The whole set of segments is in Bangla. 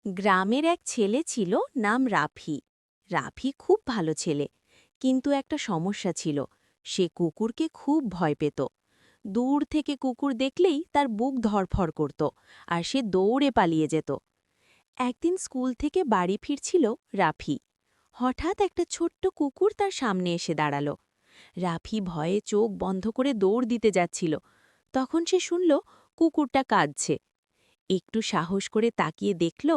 গ্রামের এক ছেলে ছিল, নাম রাফি। রাফি খুব ভালো ছেলে, কিন্তু একটা সমস্যা ছিল। সে কুকুরকে খুব ভয় পেত। দূর থেকে কুকুর দেখলেই তার বুক ধড়ফড় করত, আর সে দৌড়ে পালিয়ে যেত। একদিন স্কুল থেকে বাড়ি ফিরছিল রাফি। হঠাৎ একটা ছোট্ট কুকুর তার সামনে এসে দাঁড়াল। রাফি ভয়ে চোখ বন্ধ করে দৌড় দিতে যাচ্ছিল। তখন সে শুনল কুকুরটা কাঁদছে। একটু সাহস করে তাকিয়ে দেখল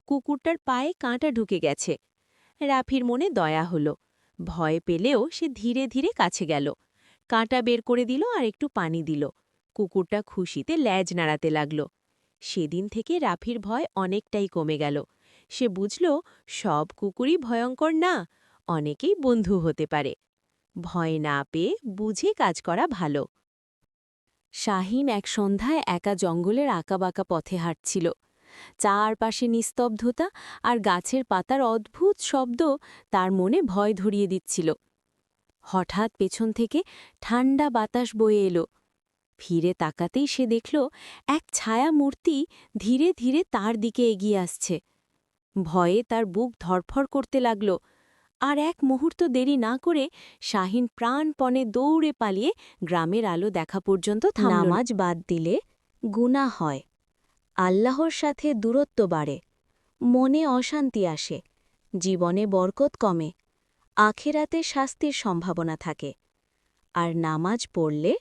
কুকুরটার পায়ে কাঁটা ঢুকে গেছে। রাফির মনে দয়া হলো। ভয় পেলেও সে ধীরে ধীরে কাছে গেল, কাঁটা বের করে দিল আর একটু পানি দিল। কুকুরটা খুশিতে ল্যাজ নাড়াতে লাগল। সেদিন থেকে রাফির ভয় অনেকটাই কমে গেল। সে বুঝল সব কুকুরই ভয়ঙ্কর না, অনেকেই বন্ধু হতে পারে। ভয় না পেয়ে বুঝে কাজ করা ভালো। শাহিন এক সন্ধ্যায় একা জঙ্গলের আঁকাবাঁকা পথে হাঁটছিল। চারপাশে নিস্তব্ধতা আর গাছের পাতার অদ্ভুত শব্দ তার মনে ভয় ধরিয়ে দিচ্ছিল। হঠাৎ পেছন থেকে ঠান্ডা বাতাস বয়ে এলো। ফিরে তাকাতেই সে দেখল এক ছায়া মূর্তি ধীরে ধীরে তার দিকে এগিয়ে আসছে। ভয়ে তার বুক ধড়ফড় করতে লাগল। আর এক মুহূর্ত দেরি না করে শাহিন প্রাণপণে দৌড়ে পালিয়ে গ্রামের আলো দেখা পর্যন্ত থামল। নামাজ বাদ দিলে গুনাহ হয়, আল্লাহর সাথে দূরত্ব বাড়ে, মনে অশান্তি আসে, জীবনে বরকত কমে, আখেরাতে শাস্তির সম্ভাবনা থাকে। আর নামাজ পড়লে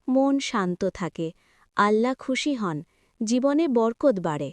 মন শান্ত থাকে, আল্লাহ খুশি হন, জীবনে বরকত বাড়ে।